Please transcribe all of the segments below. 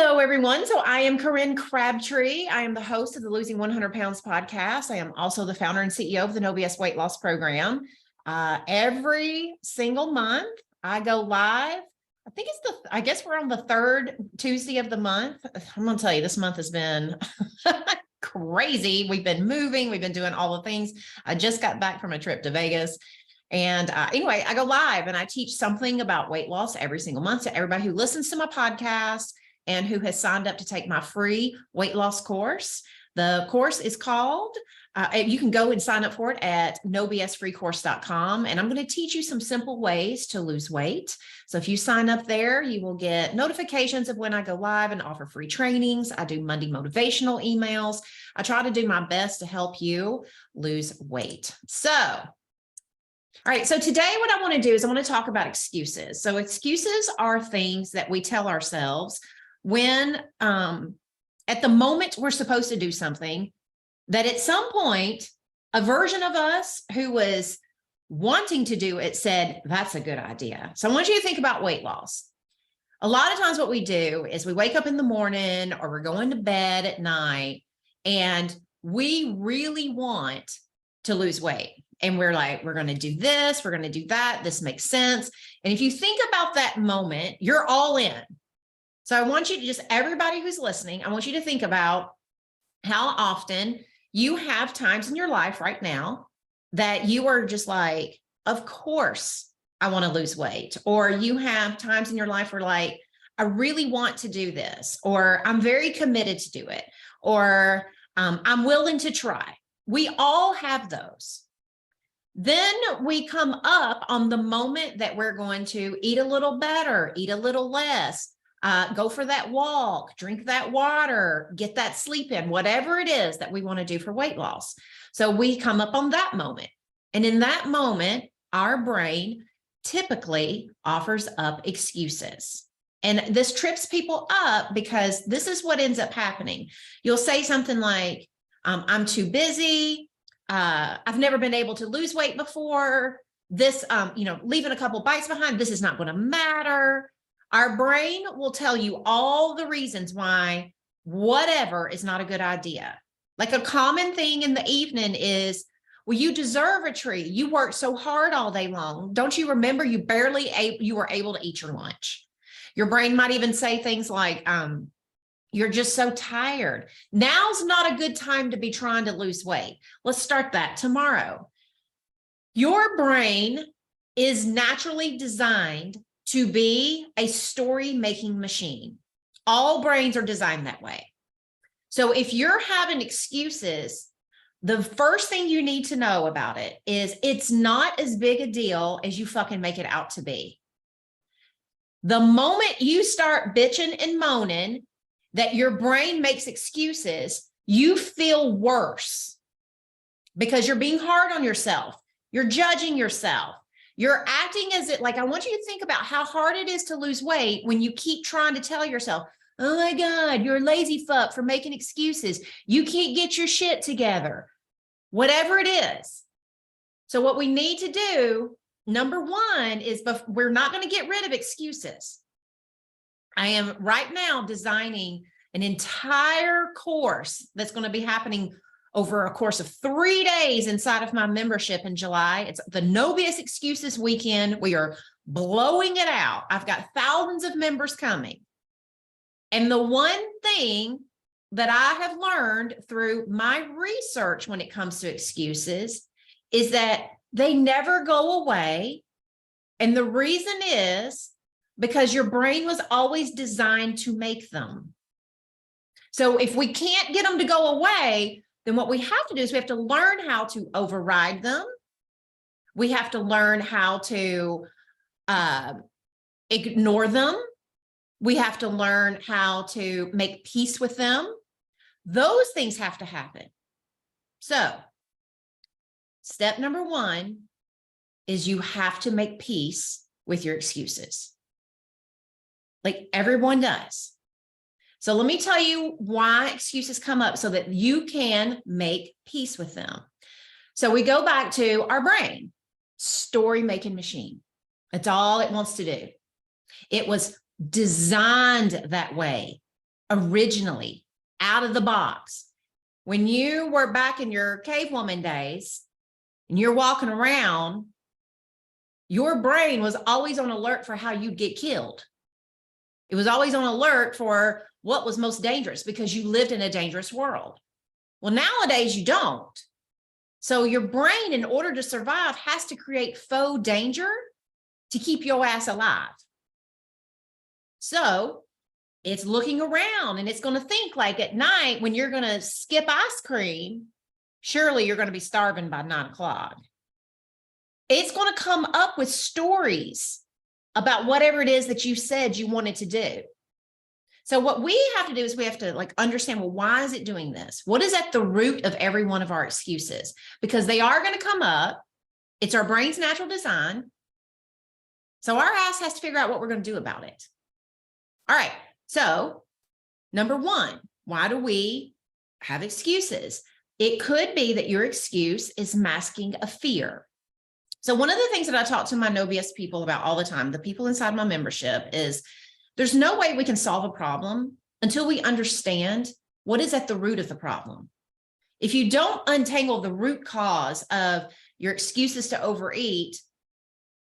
Hello, everyone. So I am Corinne Crabtree. I am the host of the Losing 100 Pounds podcast. I am also the founder and CEO of the No BS Weight Loss Program. Every single month, I go live. I guess we're on the third Tuesday of the month. I'm going to tell you, this month has been crazy. We've been moving. We've been doing all the things. I just got back from a trip to Vegas. And anyway, I go live and I teach something about weight loss every single month to everybody who listens to my podcast and who has signed up to take my free weight loss course. The course is called, you can go and sign up for it at nobsfreecourse.com. And I'm going to teach you some simple ways to lose weight. So if you sign up there, you will get notifications of when I go live and offer free trainings. I do Monday motivational emails. I try to do my best to help you lose weight. All right, so today what I want to do is I want to talk about excuses. So excuses are things that we tell ourselves when at the moment we're supposed to do something, that at some point, a version of us who was wanting to do it said, that's a good idea. So I want you to think about weight loss. A lot of times what we do is we wake up in the morning or we're going to bed at night and we really want to lose weight. And we're like, we're going to do this, we're going to do that. This makes sense. And if you think about that moment, you're all in. So I want you to everybody who's listening, I want you to think about how often you have times in your life right now that you are just like, of course, I want to lose weight. Or you have times in your life where like, I really want to do this, or I'm very committed to do it, or I'm willing to try. We all have those. Then we come up on the moment that we're going to eat a little better, eat a little less, go for that walk, drink that water, get that sleep in, whatever it is that we want to do for weight loss. So we come up on that moment. And in that moment, our brain typically offers up excuses. And this trips people up because this is what ends up happening. You'll say something like, I'm too busy. I've never been able to lose weight before. This, leaving a couple bites behind, this is not going to matter. Our brain will tell you all the reasons why whatever is not a good idea. Like a common thing in the evening is, well, you deserve a treat. You worked so hard all day long. Don't you remember you were able to eat your lunch? Your brain might even say things like, you're just so tired. Now's not a good time to be trying to lose weight. Let's start that tomorrow. Your brain is naturally designed to be a story-making machine. All brains are designed that way. So if you're having excuses, the first thing you need to know about it is it's not as big a deal as you fucking make it out to be. The moment you start bitching and moaning that your brain makes excuses, you feel worse because you're being hard on yourself. You're judging yourself. You're acting as it, like, I want you to think about how hard it is to lose weight when you keep trying to tell yourself, oh my God, you're a lazy fuck for making excuses. You can't get your shit together, whatever it is. So what we need to do, number one, is we're not going to get rid of excuses. I am right now designing an entire course that's going to be happening over a course of 3 days inside of my membership in July. It's the No BS Excuses Weekend. We are blowing it out. I've got thousands of members coming. And the one thing that I have learned through my research when it comes to excuses is that they never go away. And the reason is because your brain was always designed to make them. So if we can't get them to go away, then what we have to do is we have to learn how to override them. We have to learn how to ignore them. We have to learn how to make peace with them. Those things have to happen. So step number one is you have to make peace with your excuses. Like everyone does. So let me tell you why excuses come up so that you can make peace with them. So we go back to our brain, story-making machine. That's all it wants to do. It was designed that way originally, out of the box. When you were back in your cavewoman days and you're walking around, your brain was always on alert for how you'd get killed. It was always on alert for what was most dangerous because you lived in a dangerous world. Well, nowadays you don't. So your brain, in order to survive, has to create faux danger to keep your ass alive. So it's looking around and it's going to think like at night when you're going to skip ice cream, surely you're going to be starving by 9 o'clock. It's going to come up with stories about whatever it is that you said you wanted to do. So what we have to do is we have to like understand, well, why is it doing this? What is at the root of every one of our excuses? Because they are going to come up. It's our brain's natural design. So our ass has to figure out what we're going to do about it. All right. So number one, why do we have excuses? It could be that your excuse is masking a fear. So one of the things that I talk to my No BS people about all the time, the people inside my membership, is there's no way we can solve a problem until we understand what is at the root of the problem. If you don't untangle the root cause of your excuses to overeat,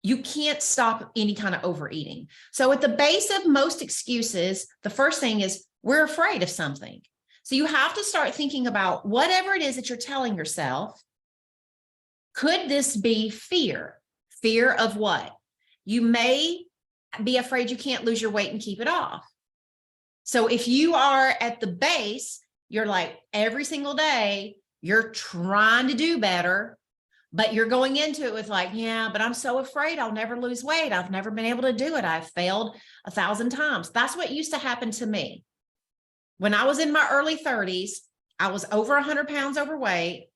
you can't stop any kind of overeating. So at the base of most excuses, the first thing is we're afraid of something. So you have to start thinking about whatever it is that you're telling yourself. Could this be fear? Fear of what? You may be afraid you can't lose your weight and keep it off. So if you are at the base, you're like every single day, you're trying to do better, but you're going into it with like, yeah, but I'm so afraid I'll never lose weight. I've never been able to do it. I've failed 1,000 times. That's what used to happen to me. When I was in my early 30s, I was over 100 pounds overweight.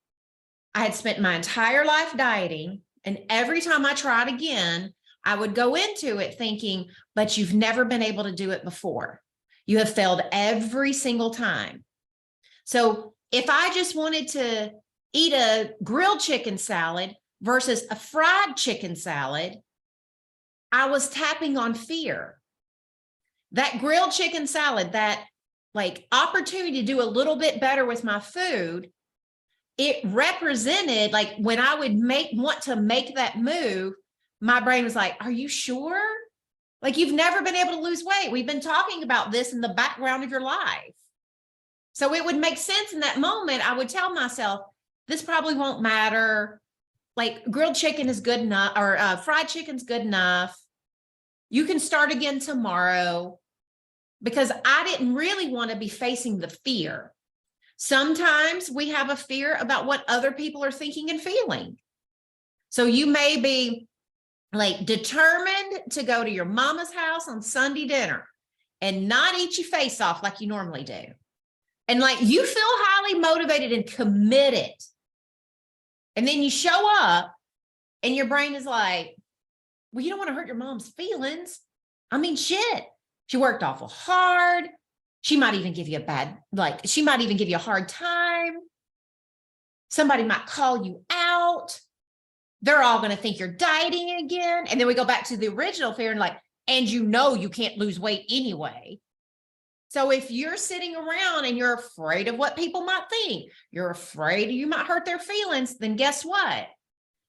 I had spent my entire life dieting. And every time I tried again, I would go into it thinking, but you've never been able to do it before. You have failed every single time. So if I just wanted to eat a grilled chicken salad versus a fried chicken salad, I was tapping on fear. That grilled chicken salad, that like opportunity to do a little bit better with my food, it represented like when I would want to make that move, my brain was like, are you sure? Like you've never been able to lose weight. We've been talking about this in the background of your life. So it would make sense in that moment. I would tell myself, this probably won't matter. Like grilled chicken is good enough, or fried chicken's good enough. You can start again tomorrow, because I didn't really want to be facing the fear. Sometimes we have a fear about what other people are thinking and feeling. So you may be like determined to go to your mama's house on Sunday dinner and not eat your face off like you normally do. And like you feel highly motivated and committed. And then you show up and your brain is like, well, you don't want to hurt your mom's feelings. I mean, shit. She worked awful hard. She might even give you she might even give you a hard time. Somebody might call you out. They're all going to think you're dieting again. And then we go back to the original fear and like, and you know you can't lose weight anyway. So if you're sitting around and you're afraid of what people might think, you're afraid you might hurt their feelings, then guess what?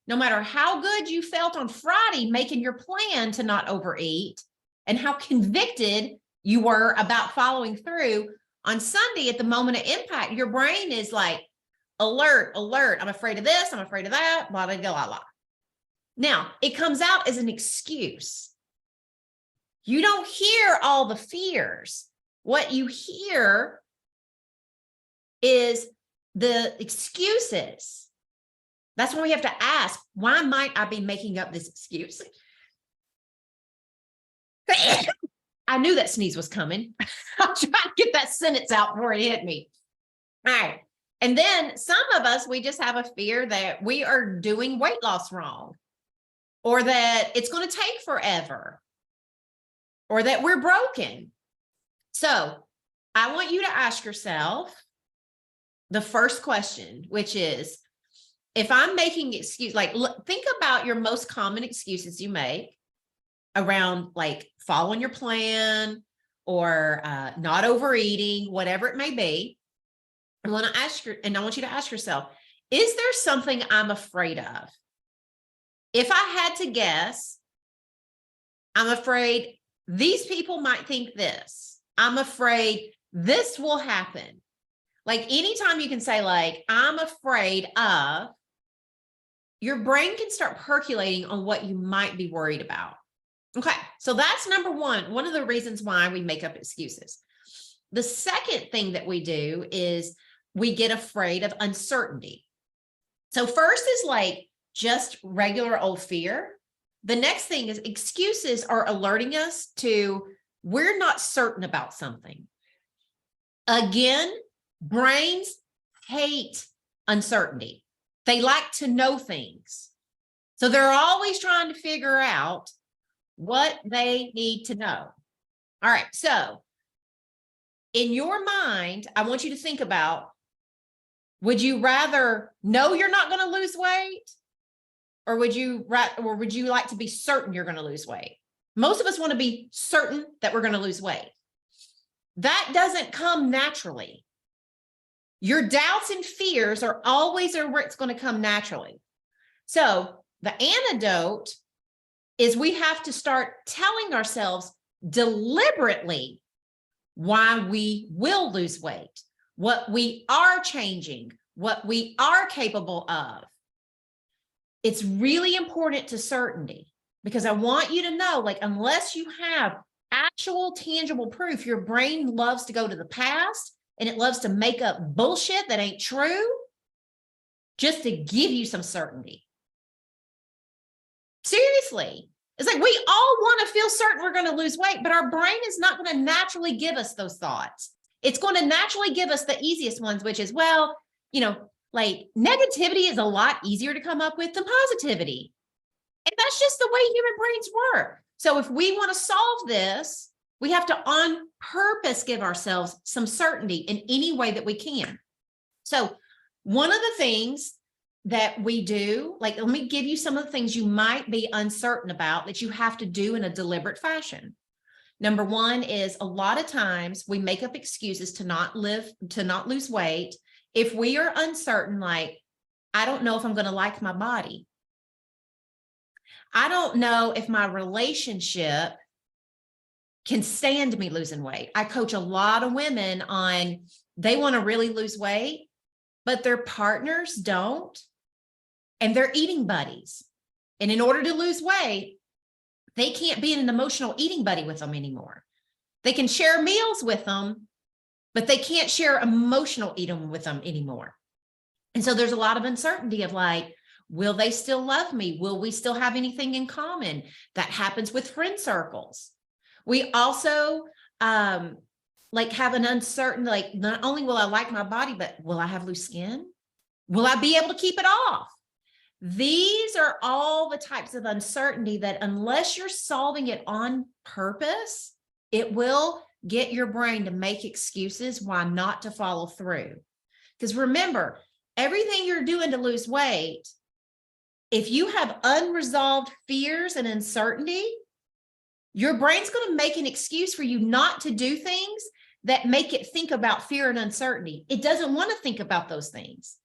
No matter how good you felt on Friday making your plan to not overeat and how convicted you were about following through, on Sunday at the moment of impact, your brain is like, alert, alert. I'm afraid of this. I'm afraid of that. Blah, blah, blah, blah. Now, it comes out as an excuse. You don't hear all the fears. What you hear is the excuses. That's when we have to ask, why might I be making up this excuse? I knew that sneeze was coming. I'll try to get that sentence out before it hit me. All right. And then some of us, we just have a fear that we are doing weight loss wrong, or that it's going to take forever, or that we're broken. So I want you to ask yourself the first question, which is, if I'm making excuse, like think about your most common excuses you make around like following your plan, or not overeating, whatever it may be. I want to ask you, and I want you to ask yourself, is there something I'm afraid of? If I had to guess, I'm afraid these people might think this. I'm afraid this will happen. Like anytime you can say like, I'm afraid of, your brain can start percolating on what you might be worried about. Okay, so that's number one of the reasons why we make up excuses. The second thing that we do is we get afraid of uncertainty. So first is like just regular old fear. The next thing is excuses are alerting us to we're not certain about something. Again, brains hate uncertainty. They like to know things. So they're always trying to figure out what they need to know. All right, so in your mind, I want you to think about, would you rather know you're not going to lose weight? Or would you like to be certain you're going to lose weight? Most of us want to be certain that we're going to lose weight. That doesn't come naturally. Your doubts and fears are always where it's going to come naturally. So the antidote is we have to start telling ourselves deliberately why we will lose weight, what we are changing, what we are capable of. It's really important to certainty because I want you to know, like, unless you have actual tangible proof, your brain loves to go to the past and it loves to make up bullshit that ain't true just to give you some certainty. Seriously. It's like we all want to feel certain we're going to lose weight, but our brain is not going to naturally give us those thoughts. It's going to naturally give us the easiest ones, which is, well, like negativity is a lot easier to come up with than positivity. And that's just the way human brains work. So if we want to solve this, we have to on purpose give ourselves some certainty in any way that we can. So one of the things that we do, like, let me give you some of the things you might be uncertain about that you have to do in a deliberate fashion. Number one is a lot of times we make up excuses to not lose weight. If we are uncertain, like, I don't know if I'm going to like my body. I don't know if my relationship can stand me losing weight. I coach a lot of women on, they want to really lose weight, but their partners don't, and they're eating buddies. And in order to lose weight, they can't be an emotional eating buddy with them anymore. They can share meals with them, but they can't share emotional eating with them anymore. And so there's a lot of uncertainty of like, will they still love me? Will we still have anything in common? That happens with friend circles. We also like have an uncertain, like, not only will I like my body, but will I have loose skin? Will I be able to keep it off? These are all the types of uncertainty that unless you're solving it on purpose, it will get your brain to make excuses why not to follow through. Because remember, everything you're doing to lose weight, if you have unresolved fears and uncertainty, your brain's going to make an excuse for you not to do things that make it think about fear and uncertainty. It doesn't want to think about those things.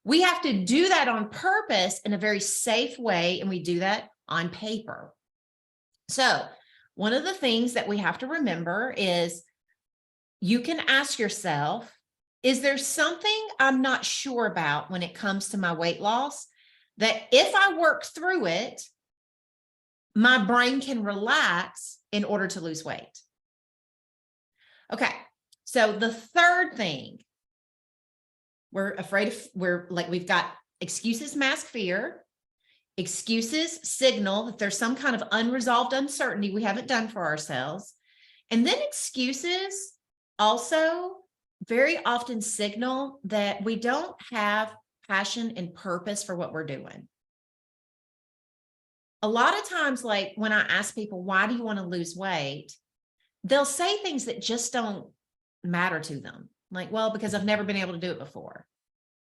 We have to do that on purpose in a very safe way, and we do that on paper. So one of the things that we have to remember is you can ask yourself, is there something I'm not sure about when it comes to my weight loss that if I work through it, my brain can relax in order to lose weight? Okay, so the third thing, we've got excuses mask fear, excuses signal that there's some kind of unresolved uncertainty we haven't done for ourselves. And then excuses also very often signal that we don't have passion and purpose for what we're doing. A lot of times, like when I ask people, why do you want to lose weight? They'll say things that just don't matter to them. Like, well, because I've never been able to do it before.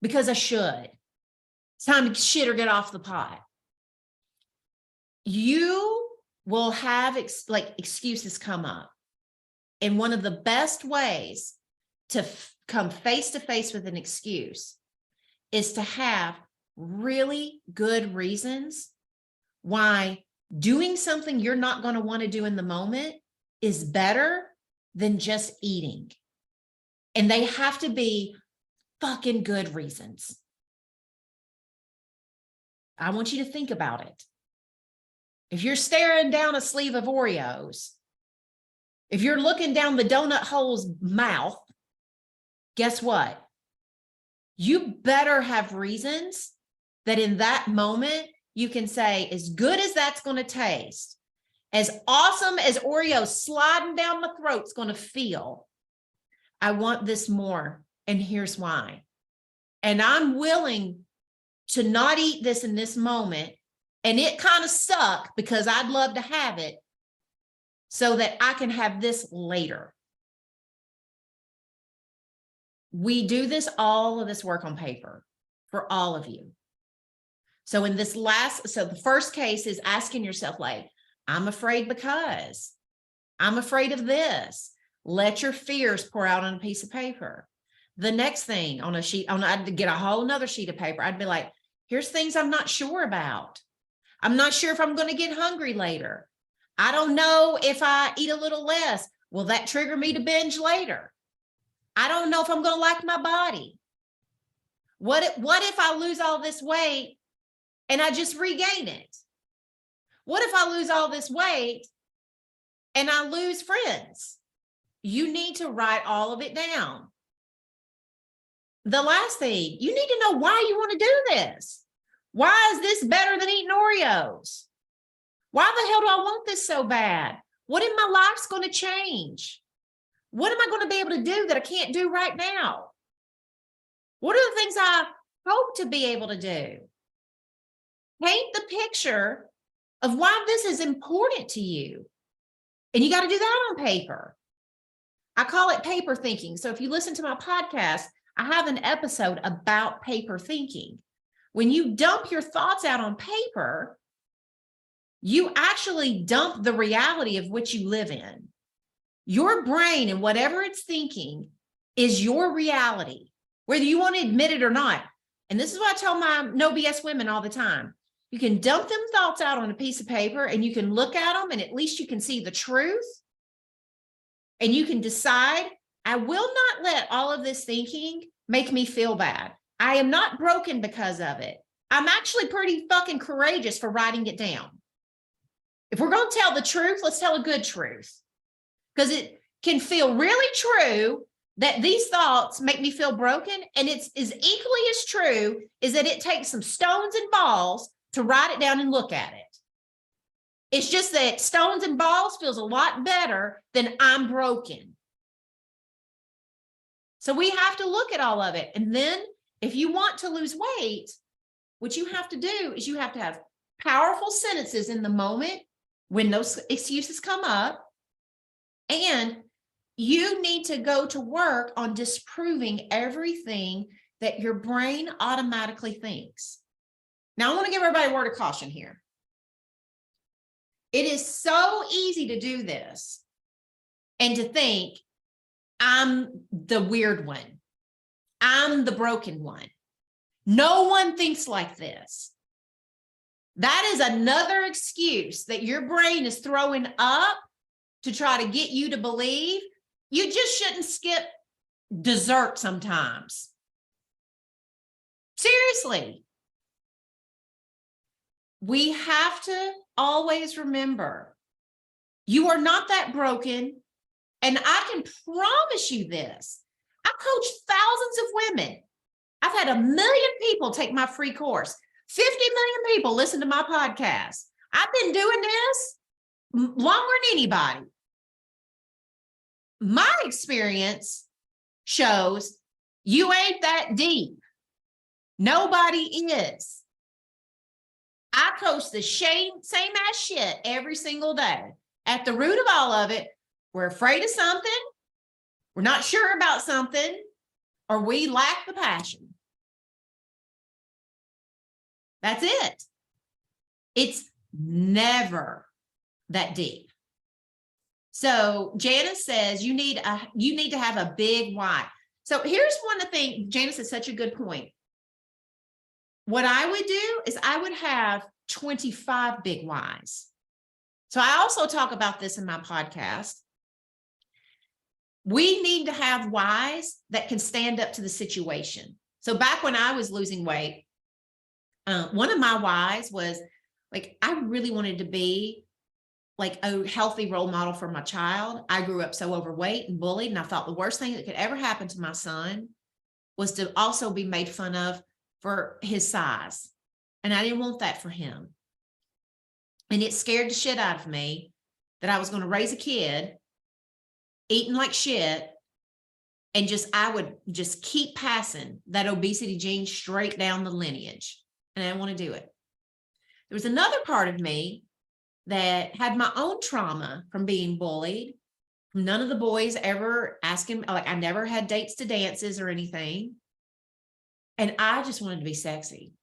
Because I should. It's time to shit or get off the pot. You will have excuses come up. And one of the best ways to come face to face with an excuse is to have really good reasons why doing something you're not going to want to do in the moment is better than just eating. And they have to be fucking good reasons. I want you to think about it. If you're staring down a sleeve of Oreos, if you're looking down the donut hole's mouth, guess what? You better have reasons that in that moment you can say, as good as that's going to taste, as awesome as Oreos sliding down my throat's going to feel, I want this more, and here's why. And I'm willing to not eat this in this moment, and it kind of sucked because I'd love to have it so that I can have this later. We do all of this work on paper for all of you. So in this so the first case is asking yourself, like, I'm afraid because I'm afraid of this. Let your fears pour out on a piece of paper. The next thing on a sheet, I'd get a whole nother sheet of paper. I'd be like, here's things I'm not sure about. I'm not sure if I'm going to get hungry later. I don't know if I eat a little less, will that trigger me to binge later? I don't know if I'm going to like my body. What if I lose all this weight and I just regain it? What if I lose all this weight and I lose friends? You need to write all of it down. The last thing, you need to know why you want to do this. Why is this better than eating Oreos? Why the hell do I want this so bad? What in my life's going to change? What am I going to be able to do that I can't do right now? What are the things I hope to be able to do? Paint the picture of why this is important to you. And you got to do that on paper. I call it paper thinking. So if you listen to my podcast, I have an episode about paper thinking. When you dump your thoughts out on paper, you actually dump the reality of which you live in. Your brain and whatever it's thinking is your reality, whether you want to admit it or not. And this is what I tell my no BS women all the time. You can dump them thoughts out on a piece of paper and you can look at them and at least you can see the truth. And you can decide, I will not let all of this thinking make me feel bad. I am not broken because of it. I'm actually pretty fucking courageous for writing it down. If we're going to tell the truth, let's tell a good truth. Because it can feel really true that these thoughts make me feel broken. And it's as equally as true is that it takes some stones and balls to write it down and look at it. It's just that stones and balls feels a lot better than I'm broken. So we have to look at all of it. And then if you want to lose weight, what you have to do is you have to have powerful sentences in the moment when those excuses come up. And you need to go to work on disproving everything that your brain automatically thinks. Now, I want to give everybody a word of caution here. It is so easy to do this and to think, I'm the weird one. I'm the broken one. No one thinks like this. That is another excuse that your brain is throwing up to try to get you to believe you just shouldn't skip dessert sometimes. Seriously. We have to always remember, you are not that broken. And I can promise you this. I coach thousands of women. I've had 1 million people take my free course. 50 million people listen to my podcast. I've been doing this longer than anybody. My experience shows you ain't that deep. Nobody is. I coach the same ass shit every single day. At the root of all of it, we're afraid of something, we're not sure about something, or we lack the passion. That's it. It's never that deep. So Janice says you need to have a big why. So here's one of the things, Janice is such a good point. What I would do is I would have 25 big whys. So I also talk about this in my podcast. We need to have whys that can stand up to the situation. So back when I was losing weight, one of my whys was like, I really wanted to be like a healthy role model for my child. I grew up so overweight and bullied, and I thought the worst thing that could ever happen to my son was to also be made fun of for his size. And I didn't want that for him. And it scared the shit out of me that I was going to raise a kid eating like shit, and I would just keep passing that obesity gene straight down the lineage. And I didn't want to do it. There was another part of me that had my own trauma from being bullied. None of the boys ever asking, like, I never had dates to dances or anything. And I just wanted to be sexy.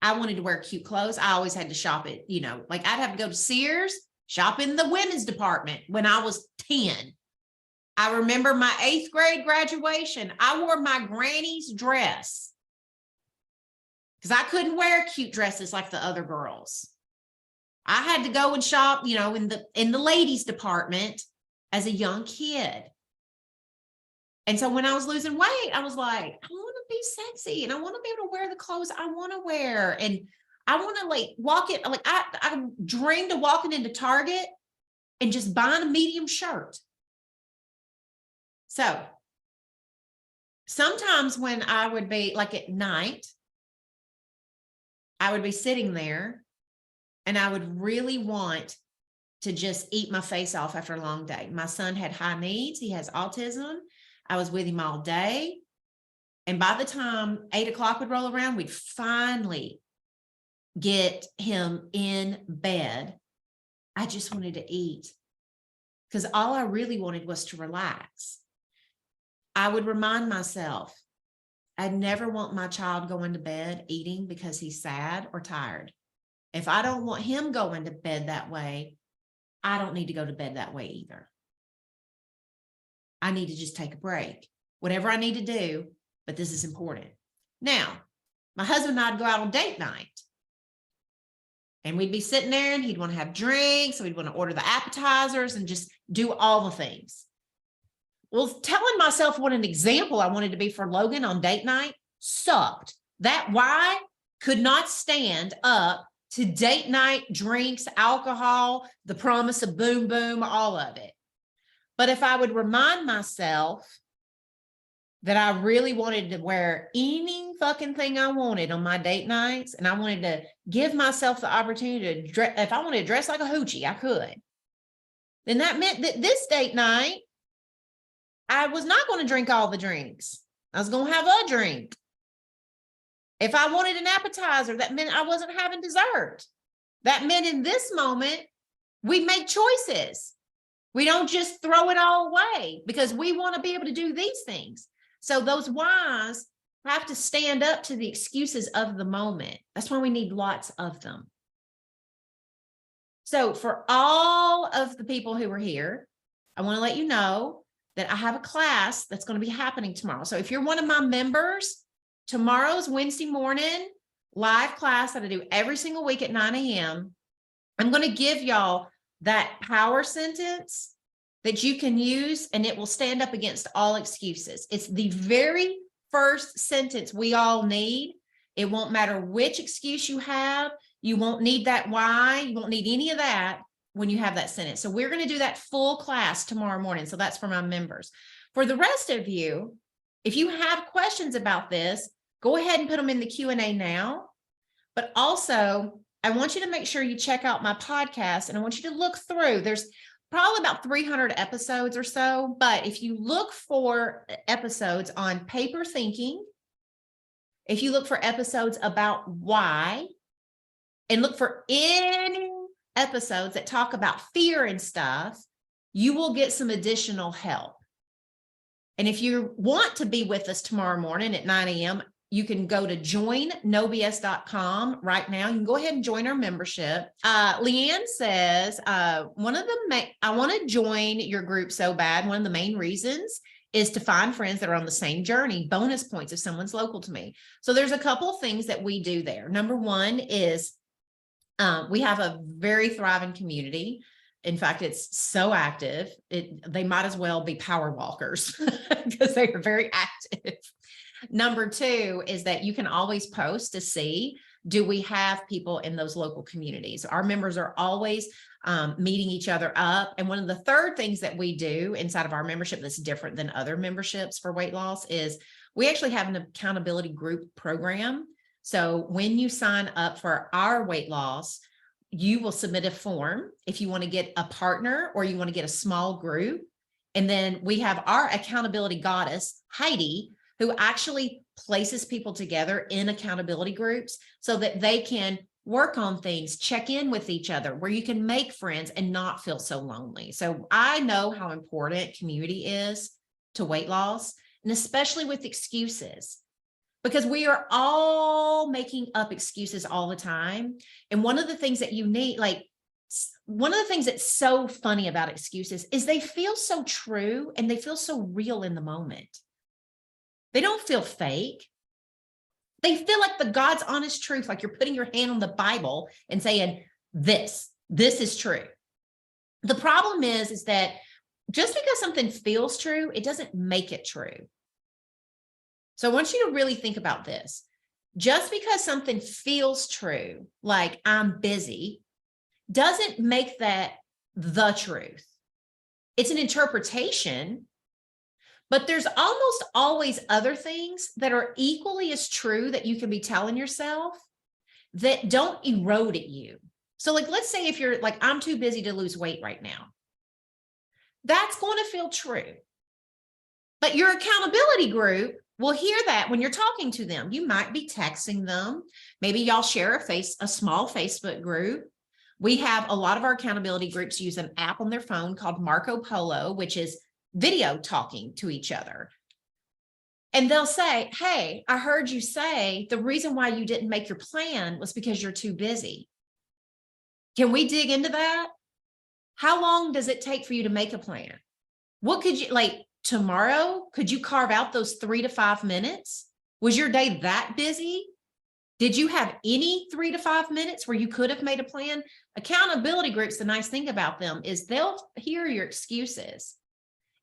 I wanted to wear cute clothes. I always had to shop at, like I'd have to go to Sears, shop in the women's department when I was 10. I remember my 8th grade graduation. I wore my granny's dress because I couldn't wear cute dresses like the other girls. I had to go and shop, in the ladies department as a young kid. And so when I was losing weight, I was like, I want to be sexy and I want to be able to wear the clothes I want to wear. And I want to like walk it. Like I dreamed of walking into Target and just buying a medium shirt. So sometimes when I would be like at night, I would be sitting there and I would really want to just eat my face off after a long day. My son had high needs. He has autism. I was with him all day. And by the time 8 o'clock would roll around, we'd finally get him in bed. I just wanted to eat because all I really wanted was to relax. I would remind myself, I'd never want my child going to bed eating because he's sad or tired. If I don't want him going to bed that way, I don't need to go to bed that way either. I need to just take a break, whatever I need to do, but this is important. Now, my husband and I'd go out on date night and we'd be sitting there and he'd want to have drinks. So we'd want to order the appetizers and just do all the things. Well, telling myself what an example I wanted to be for Logan on date night sucked. That why could not stand up to date night, drinks, alcohol, the promise of boom, boom, all of it. But if I would remind myself that I really wanted to wear any fucking thing I wanted on my date nights, and I wanted to give myself the opportunity to dress, if I wanted to dress like a hoochie, I could. Then that meant that this date night, I was not going to drink all the drinks. I was going to have a drink. If I wanted an appetizer, that meant I wasn't having dessert. That meant in this moment, we make choices. We don't just throw it all away because we want to be able to do these things. So those whys have to stand up to the excuses of the moment. That's why we need lots of them. So for all of the people who are here, I want to let you know that I have a class that's going to be happening tomorrow. So if you're one of my members, tomorrow's Wednesday morning live class that I do every single week at 9 a.m. I'm going to give y'all that power sentence that you can use, and it will stand up against all excuses. It's the very first sentence we all need. It won't matter which excuse you have. You won't need that why. You won't need any of that when you have that sentence. So we're going to do that full class tomorrow morning. So that's for my members. For the rest of you, if you have questions about this, go ahead and put them in the Q&A now. But also, I want you to make sure you check out my podcast, and I want you to look through. There's probably about 300 episodes or so, but if you look for episodes on paper thinking, if you look for episodes about why, and look for any episodes that talk about fear and stuff, you will get some additional help. And if you want to be with us tomorrow morning at 9 a.m., you can go to joinnobs.com right now. You can go ahead and join our membership. Leanne says, I want to join your group so bad. One of the main reasons is to find friends that are on the same journey, bonus points if someone's local to me. So there's a couple of things that we do there. Number one is we have a very thriving community. In fact, it's so active, they might as well be power walkers because they are very active. Number two is that you can always post to see, do we have people in those local communities? Our members are always meeting each other up. And one of the third things that we do inside of our membership that's different than other memberships for weight loss is we actually have an accountability group program. So when you sign up for our weight loss, you will submit a form if you want to get a partner or you want to get a small group. And then we have our accountability goddess, Heidi, who actually places people together in accountability groups so that they can work on things, check in with each other, where you can make friends and not feel so lonely. So I know how important community is to weight loss, and especially with excuses, because we are all making up excuses all the time. And one of the things that you need, one of the things that's so funny about excuses is they feel so true and they feel so real in the moment. They don't feel fake. They feel like the God's honest truth, like you're putting your hand on the Bible and saying, this is true. The problem is that just because something feels true, it doesn't make it true. So I want you to really think about this. Just because something feels true, like I'm busy, doesn't make that the truth. It's an interpretation. But there's almost always other things that are equally as true that you can be telling yourself that don't erode at you. So let's say if you're like, I'm too busy to lose weight right now. That's going to feel true. But your accountability group will hear that when you're talking to them. You might be texting them. Maybe y'all share a small Facebook group. We have a lot of our accountability groups use an app on their phone called Marco Polo, which is video talking to each other. And they'll say, hey, I heard you say the reason why you didn't make your plan was because you're too busy. Can we dig into that? How long does it take for you to make a plan? What could you, tomorrow, could you carve out those 3 to 5 minutes? Was your day that busy? Did you have any 3 to 5 minutes where you could have made a plan? Accountability groups, the nice thing about them is they'll hear your excuses.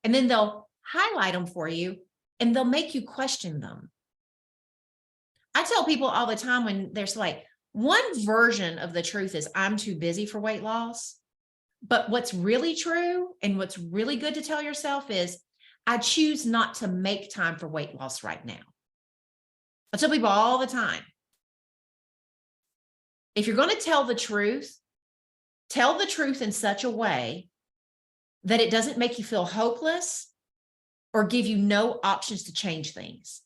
And then they'll highlight them for you and they'll make you question them. I tell people all the time when there's one version of the truth is I'm too busy for weight loss. But what's really true and what's really good to tell yourself is I choose not to make time for weight loss right now. I tell people all the time, if you're going to tell the truth in such a way that it doesn't make you feel hopeless or give you no options to change things.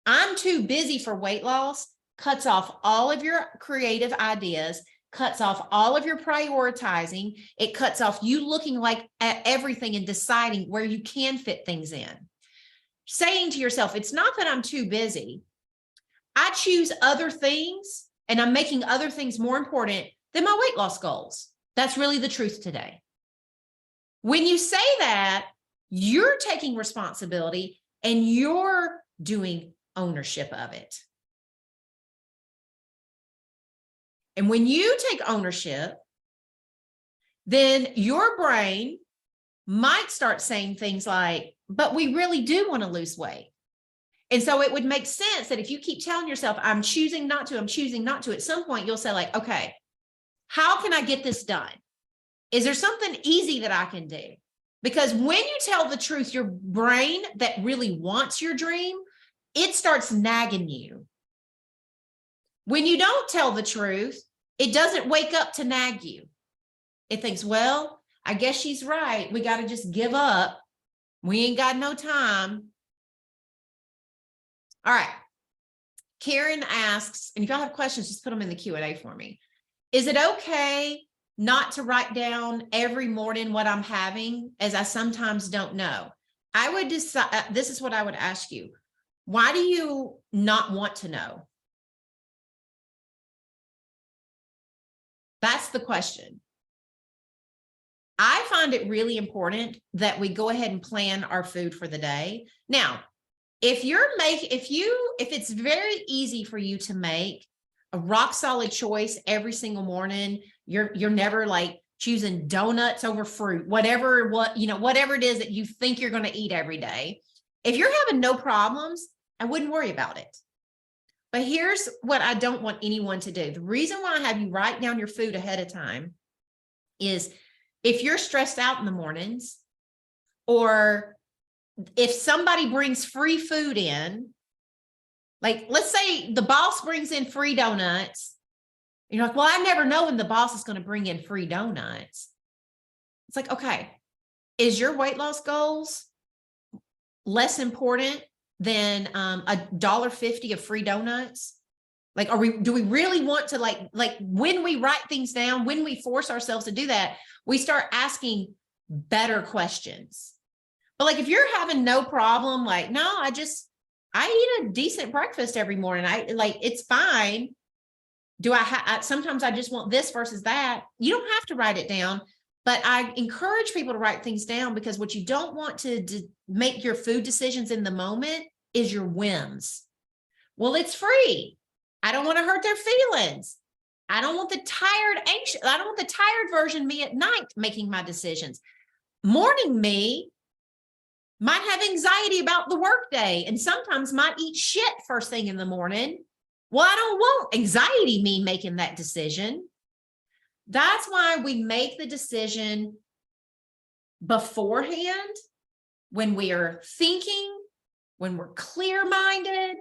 I'm too busy for weight loss cuts off all of your creative ideas, cuts off all of your prioritizing. It cuts off you looking at everything and deciding where you can fit things in. Saying to yourself, it's not that I'm too busy. I choose other things and I'm making other things more important than my weight loss goals. That's really the truth today. When you say that, you're taking responsibility and you're doing ownership of it. And when you take ownership, then your brain might start saying things like, but we really do want to lose weight. And so it would make sense that if you keep telling yourself, I'm choosing not to, at some point you'll say okay, how can I get this done? Is there something easy that I can do? Because when you tell the truth, your brain that really wants your dream, it starts nagging you. When you don't tell the truth, it doesn't wake up to nag you. It thinks, well, I guess she's right. We got to just give up. We ain't got no time. All right. Karen asks, and if y'all have questions, just put them in the Q&A for me. Is it okay not to write down every morning what I'm having, as I sometimes don't know? I would decide, this is what I would ask you. Why do you not want to know? That's the question. I find it really important that we go ahead and plan our food for the day. Now, if it's very easy for you to make a rock solid choice every single morning, you're never like choosing donuts over fruit, whatever it is that you think you're going to eat every day. If you're having no problems, I wouldn't worry about it. But here's what I don't want anyone to do. The reason why I have you write down your food ahead of time is if you're stressed out in the mornings, or if somebody brings free food in, like let's say the boss brings in free donuts, you're like, well, I never know when the boss is going to bring in free donuts. It's like, okay, is your weight loss goals less important than $1.50 of free donuts? Like, do we really want to like when we write things down, when we force ourselves to do that, we start asking better questions. But like, if you're having no problem, like, no, I eat a decent breakfast every morning. It's fine. Sometimes I just want this versus that. You don't have to write it down, but I encourage people to write things down, because what you don't want to make your food decisions in the moment is your whims. Well, it's free. I don't want to hurt their feelings. I don't want the tired version me at night making my decisions. Morning me might have anxiety about the workday and sometimes might eat shit first thing in the morning. Well, I don't want anxiety me making that decision. That's why we make the decision beforehand, when we are thinking, when we're clear-minded,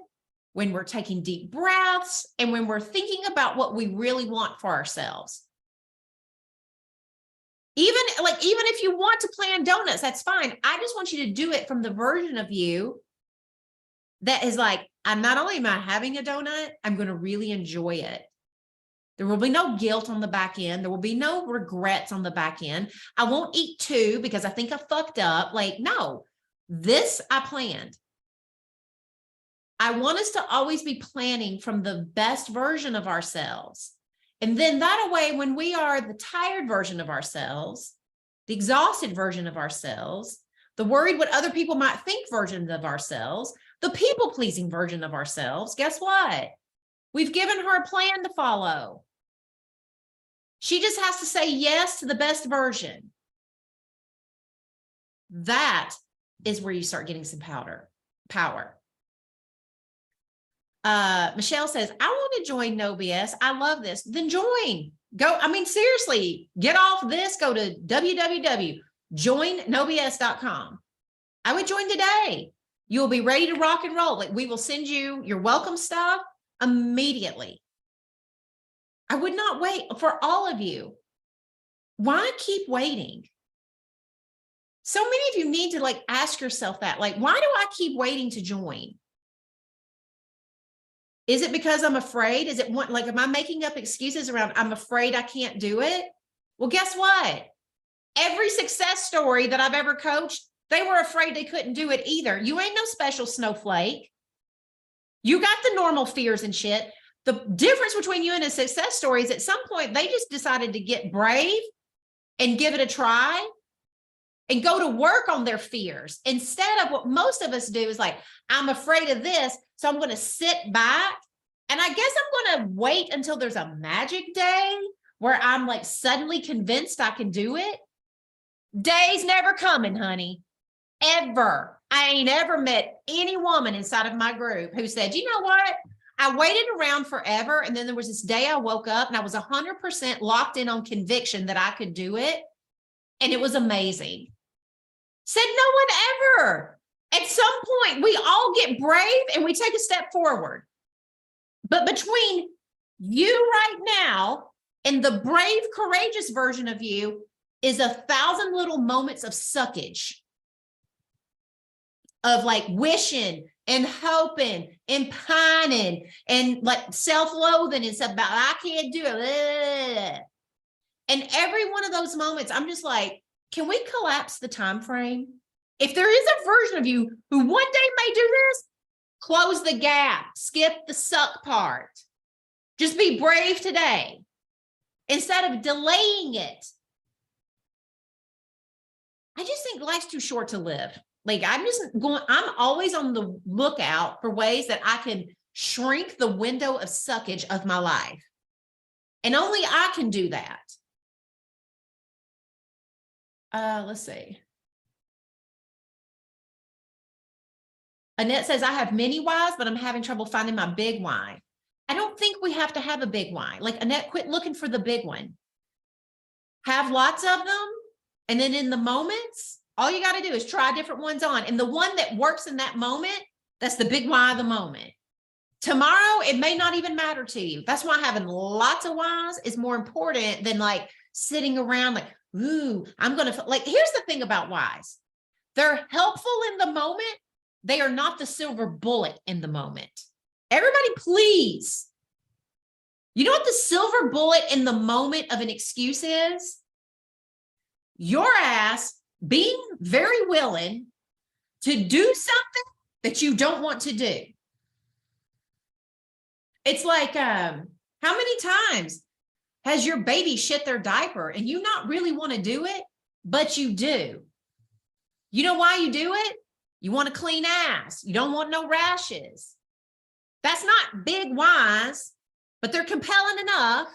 when we're taking deep breaths, and when we're thinking about what we really want for ourselves. Even if you want to plan donuts, that's fine. I just want you to do it from the version of you that is like, I'm not only am I having a donut, I'm going to really enjoy it. There will be no guilt on the back end. There will be no regrets on the back end. I won't eat two because I think I fucked up. Like, no, this I planned. I want us to always be planning from the best version of ourselves. And then that way, when we are the tired version of ourselves, the exhausted version of ourselves, the worried what other people might think version of ourselves, the people-pleasing version of ourselves, guess what? We've given her a plan to follow. She just has to say yes to the best version. That is where you start getting some power. Michelle says, I want to join No BS. I love this. Then join. Go. I mean, seriously, get off this. Go to www.joinnobs.com. I would join today. You'll be ready to rock and roll. Like, we will send you your welcome stuff immediately. I would not wait for all of you. Why keep waiting? So many of you need to like ask yourself that, like, why do I keep waiting to join? Is it because I'm afraid? Is it like, am I making up excuses around, I'm afraid I can't do it? Well, guess what? Every success story that I've ever coached, they were afraid they couldn't do it either. You ain't no special snowflake. You got the normal fears and shit. The difference between you and a success story is at some point, they just decided to get brave and give it a try and go to work on their fears. Instead of what most of us do is like, I'm afraid of this, so I'm going to sit back. And I guess I'm going to wait until there's a magic day where I'm like suddenly convinced I can do it. Day's never coming, honey. Ever. I ain't ever met any woman inside of my group who said, you know what? I waited around forever. And then there was this day I woke up and I was 100% locked in on conviction that I could do it. And it was amazing. Said no one ever. At some point, we all get brave and we take a step forward. But between you right now and the brave, courageous version of you is 1,000 little moments of suckage, of like wishing and hoping and pining and like self-loathing and stuff about, I can't do it. And every one of those moments, I'm just like, can we collapse the time frame? If there is a version of you who one day may do this, Close the gap. Skip the suck part. Just be brave today instead of delaying it. I just think life's too short to live. Like I'm always on the lookout for ways that I can shrink the window of suckage of my life. And only I can do that. Let's see. Annette says, I have many whys, but I'm having trouble finding my big why. I don't think we have to have a big why. Like Annette, quit looking for the big one. Have lots of them. And then in the moments, all you got to do is try different ones on. And the one that works in that moment, that's the big why of the moment. Tomorrow, it may not even matter to you. That's why having lots of whys is more important than like sitting around like, ooh, I'm going to, like, here's the thing about whys. They're helpful in the moment. They are not the silver bullet in the moment. Everybody, please. You know what the silver bullet in the moment of an excuse is? Your ass being very willing to do something that you don't want to do. It's like, how many times has your baby shit their diaper and you not really want to do it, but you do? You know why you do it? You want a clean ass. You don't want no rashes. That's not big whys, but they're compelling enough.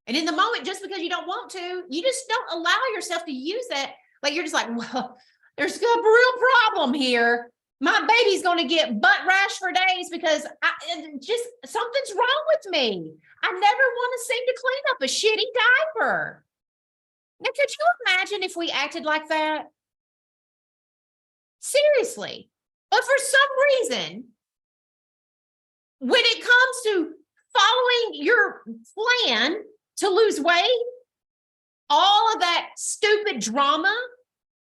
And in the moment, just because you don't want to, you just don't allow yourself to use that. Like, you're just like, well, there's a real problem here. My baby's going to get butt rash for days because something's wrong with me. I never want to seem to clean up a shitty diaper. Now, could you imagine if we acted like that? Seriously. But for some reason, when it comes to following your plan to lose weight, all of that stupid drama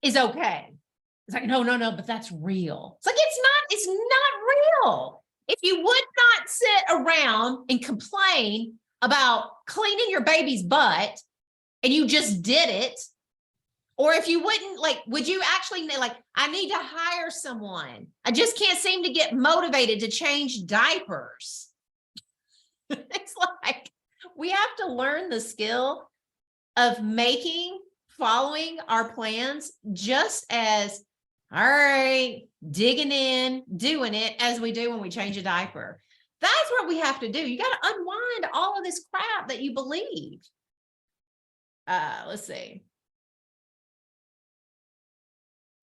is okay. It's like, no, but that's real. It's like, it's not real. If you would not sit around and complain about cleaning your baby's butt and you just did it, or if you wouldn't, like, would you actually, like, I need to hire someone. I just can't seem to get motivated to change diapers. It's like, we have to learn the skill of following our plans just as, all right, digging in, doing it as we do when we change a diaper. That's what we have to do. You got to unwind all of this crap that you believe. Let's see.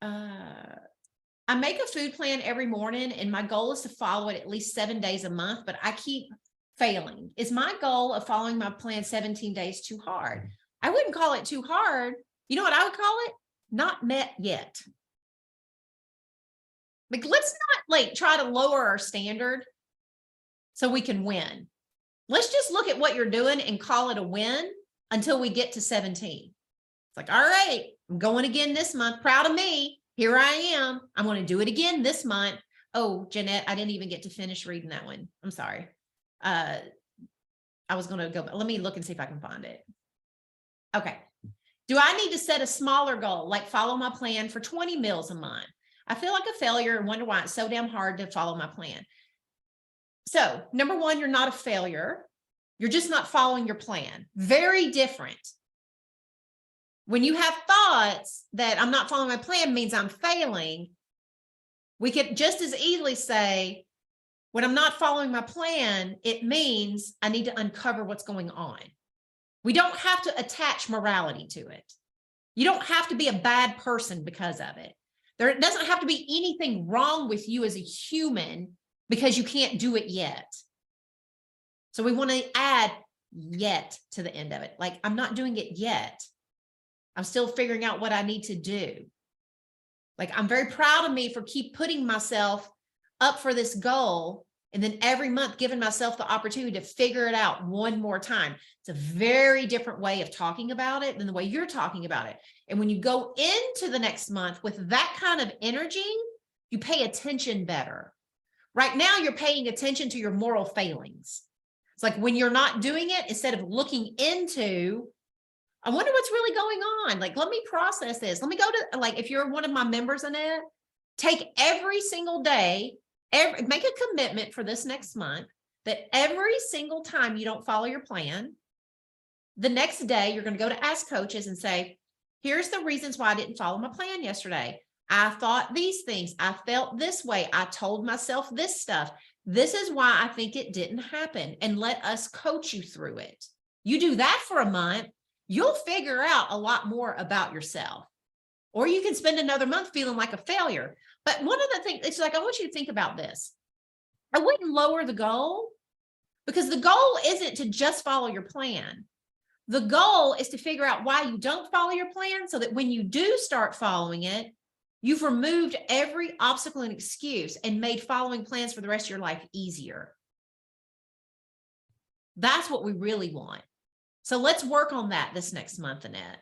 I make a food plan every morning and my goal is to follow it at least 7 days a month, but I keep failing. Is my goal of following my plan 17 days too hard? I wouldn't call it too hard. You know what I would call it? Not met yet. Like, let's not like try to lower our standard so we can win. Let's just look at what you're doing and call it a win until we get to 17. It's like, all right, I'm going again this month. Proud of me. Here I am. I'm going to do it again this month. Oh, Jeanette, I didn't even get to finish reading that one. I'm sorry. I was going to go, but let me look and see if I can find it. Okay. Do I need to set a smaller goal, like follow my plan for 20 meals a month? I feel like a failure and wonder why it's so damn hard to follow my plan. So, number one, you're not a failure. You're just not following your plan. Very different. When you have thoughts that I'm not following my plan means I'm failing, we could just as easily say, when I'm not following my plan, it means I need to uncover what's going on. We don't have to attach morality to it. You don't have to be a bad person because of it. There doesn't have to be anything wrong with you as a human because you can't do it yet. So we want to add yet to the end of it. Like, I'm not doing it yet. I'm still figuring out what I need to do. Like, I'm very proud of me for keep putting myself up for this goal. And then every month giving myself the opportunity to figure it out one more time. It's a very different way of talking about it than the way you're talking about it. And when you go into the next month with that kind of energy, you pay attention better. Right now, you're paying attention to your moral failings. It's like when you're not doing it, instead of looking into, I wonder what's really going on. Like, let me process this. Let me go to, like, if you're one of my members, Annette, take every single day Make a commitment for this next month that every single time you don't follow your plan, the next day you're going to go to Ask Coaches and say, here's the reasons why I didn't follow my plan yesterday. I thought these things. I felt this way. I told myself this stuff. This is why I think it didn't happen. And let us coach you through it. You do that for a month, you'll figure out a lot more about yourself. Or you can spend another month feeling like a failure. But one of the things, it's like, I want you to think about this. I wouldn't lower the goal, because the goal isn't to just follow your plan. The goal is to figure out why you don't follow your plan, so that when you do start following it, you've removed every obstacle and excuse and made following plans for the rest of your life easier. That's what we really want. So let's work on that this next month, Annette.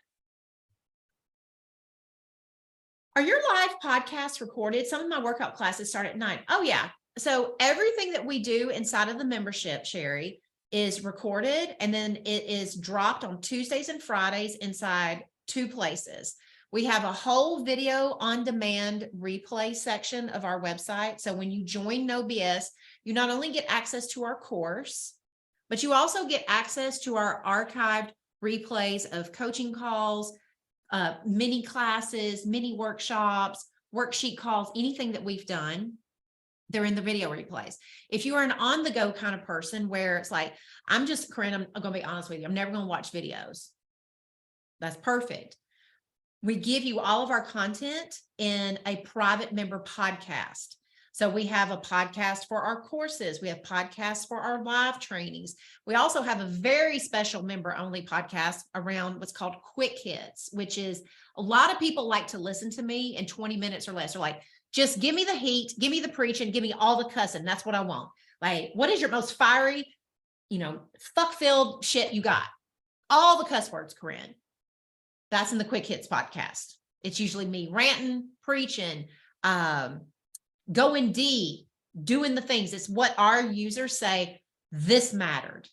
Are your live podcasts recorded? Some of my workout classes start at 9. Oh yeah. So everything that we do inside of the membership, Sherry, is recorded, and then it is dropped on Tuesdays and Fridays inside 2 places. We have a whole video on demand replay section of our website. So when you join No BS, you not only get access to our course, but you also get access to our archived replays of coaching calls, mini classes, mini workshops, worksheet calls, anything that we've done. They're in the video replays. If you are an on-the-go kind of person where it's like, Corinne, I'm going to be honest with you, I'm never going to watch videos. That's perfect. We give you all of our content in a private member podcast. So we have a podcast for our courses. We have podcasts for our live trainings. We also have a very special member-only podcast around what's called Quick Hits, which is a lot of people like to listen to me in 20 minutes or less. They're like, just give me the heat, give me the preaching, give me all the cussing. That's what I want. Like, what is your most fiery, fuck-filled shit you got? All the cuss words, Corinne. That's in the Quick Hits podcast. It's usually me ranting, preaching, going deep, doing the things. It's what our users say, this mattered.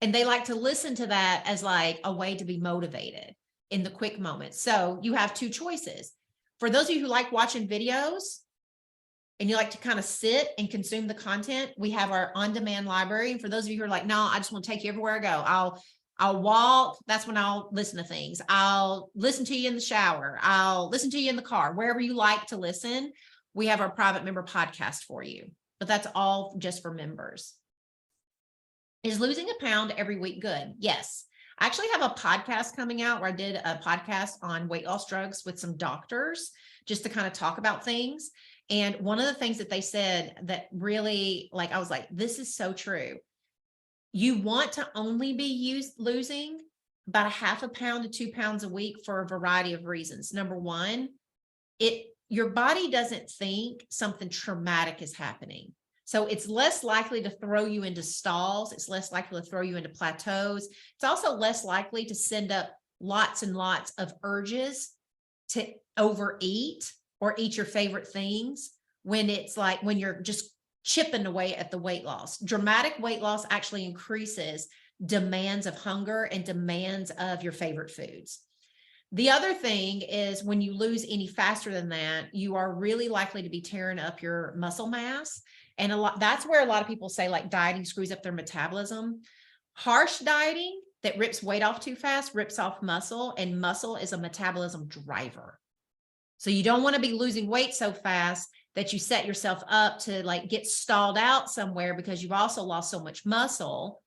And they like to listen to that as like a way to be motivated in the quick moments. So you have 2 choices. For those of you who like watching videos and you like to kind of sit and consume the content, we have our on-demand library. And for those of you who are like, no, I just want to take you everywhere I go. I'll walk. That's when I'll listen to things. I'll listen to you in the shower. I'll listen to you in the car, wherever you like to listen. We have our private member podcast for you, but that's all just for members. Is losing a pound every week good? Yes. I actually have a podcast coming out where I did a podcast on weight loss drugs with some doctors just to kind of talk about things. And one of the things that they said that really, I was like, this is so true. You want to only be losing about 0.5 pound to 2 pounds a week for a variety of reasons. Number one, your body doesn't think something traumatic is happening. So it's less likely to throw you into stalls. It's less likely to throw you into plateaus. It's also less likely to send up lots and lots of urges to overeat or eat your favorite things when you're just chipping away at the weight loss. Dramatic weight loss actually increases demands of hunger and demands of your favorite foods. The other thing is when you lose any faster than that, you are really likely to be tearing up your muscle mass. And that's where a lot of people say dieting screws up their metabolism. Harsh dieting that rips weight off too fast rips off muscle, and muscle is a metabolism driver. So you don't want to be losing weight so fast that you set yourself up to get stalled out somewhere because you've also lost so much muscle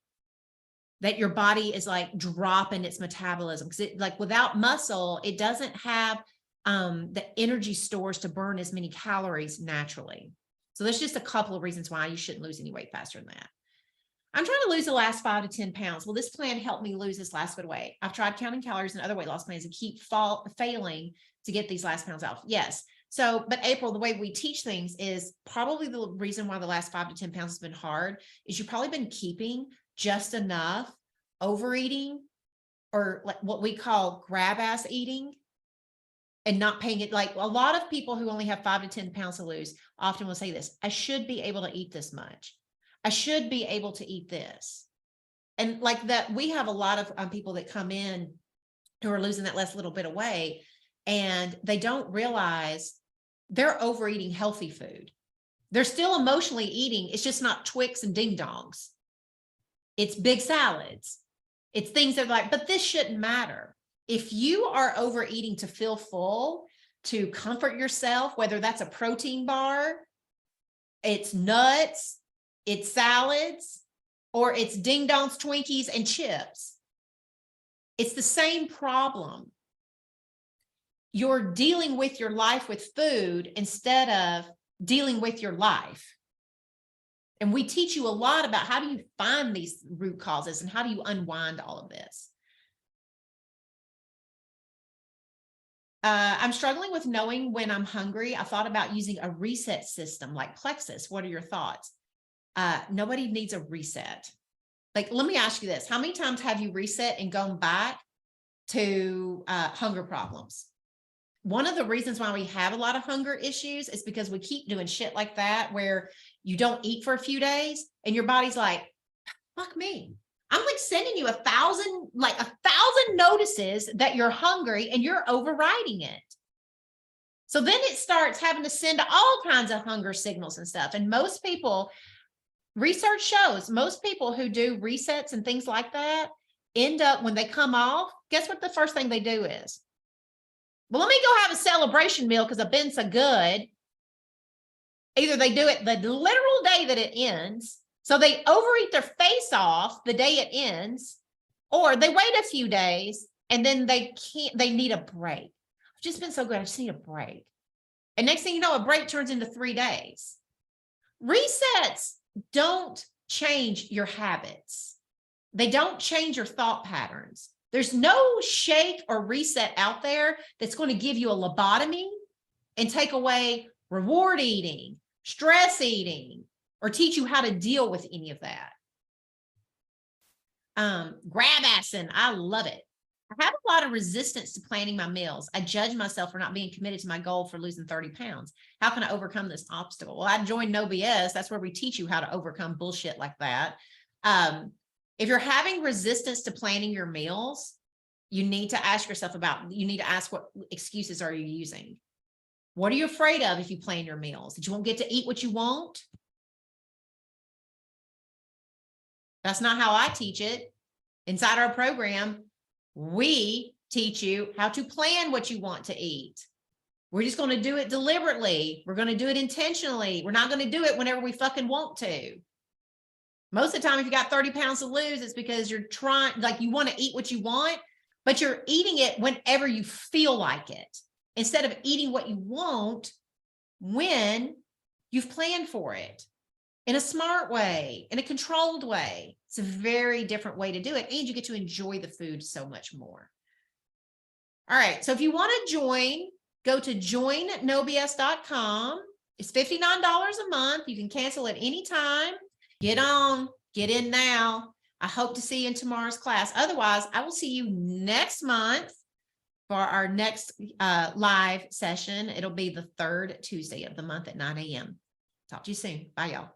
that your body is dropping its metabolism. Because without muscle, it doesn't have the energy stores to burn as many calories naturally. So there's just a couple of reasons why you shouldn't lose any weight faster than that. I'm trying to lose the last 5 to 10 pounds. Well, this plan helped me lose this last bit of weight. I've tried counting calories and other weight loss plans and keep failing to get these last pounds off. Yes. So, but April, the way we teach things is probably the reason why the last 5 to 10 pounds has been hard is you've probably been keeping just enough overeating, or what we call grab ass eating, and not paying it. A lot of people who only have 5 to 10 pounds to lose often will say this: I should be able to eat this much. I should be able to eat this. And that, we have a lot of people that come in who are losing that last little bit of weight, and they don't realize they're overeating healthy food. They're still emotionally eating. It's just not Twix and ding dongs. It's big salads. It's things that are like, but this shouldn't matter. If you are overeating to feel full, to comfort yourself, whether that's a protein bar, it's nuts, it's salads, or it's ding dongs, Twinkies, and chips, it's the same problem. You're dealing with your life with food instead of dealing with your life. And we teach you a lot about how do you find these root causes and how do you unwind all of this. I'm struggling with knowing when I'm hungry. I thought about using a reset system like Plexus. What are your thoughts? Nobody needs a reset. Like, let me ask you this. How many times have you reset and gone back to hunger problems? One of the reasons why we have a lot of hunger issues is because we keep doing shit like that, where you don't eat for a few days and your body's like, fuck me. I'm like sending you 1,000 notices that you're hungry and you're overriding it. So then it starts having to send all kinds of hunger signals and stuff. And most people, research shows, most people who do resets and things like that end up, when they come off, guess what the first thing they do is? Well, let me go have a celebration meal because I've been so good. Either they do it the literal day that it ends, so they overeat their face off the day it ends, or they wait a few days and then they need a break. I've just been so good, I just need a break. And next thing you know, a break turns into 3 days. Resets don't change your habits. They don't change your thought patterns. There's no shake or reset out there that's going to give you a lobotomy and take away reward eating, stress eating, or teach you how to deal with any of that. Grab assing, I love it. I have a lot of resistance to planning my meals. I judge myself for not being committed to my goal for losing 30 pounds. How can I overcome this obstacle? Well, I joined No BS. That's where we teach you how to overcome bullshit like that. If you're having resistance to planning your meals, you need to ask yourself what excuses are you using? What are you afraid of if you plan your meals? That you won't get to eat what you want? That's not how I teach it. Inside our program, we teach you how to plan what you want to eat. We're just going to do it deliberately. We're going to do it intentionally. We're not going to do it whenever we fucking want to. Most of the time, if you got 30 pounds to lose, it's because you're trying, like, you want to eat what you want, but you're eating it whenever you feel like it, instead of eating what you want when you've planned for it in a smart way, in a controlled way. It's a very different way to do it, and you get to enjoy the food so much more. All right, so if you want to join, go to joinnobs.com. It's $59 a month. You can cancel at any time. Get on, get in now. I hope to see you in tomorrow's class. Otherwise, I will see you next month for our next live session. It'll be the 3rd Tuesday of the month at 9 a.m. Talk to you soon. Bye, y'all.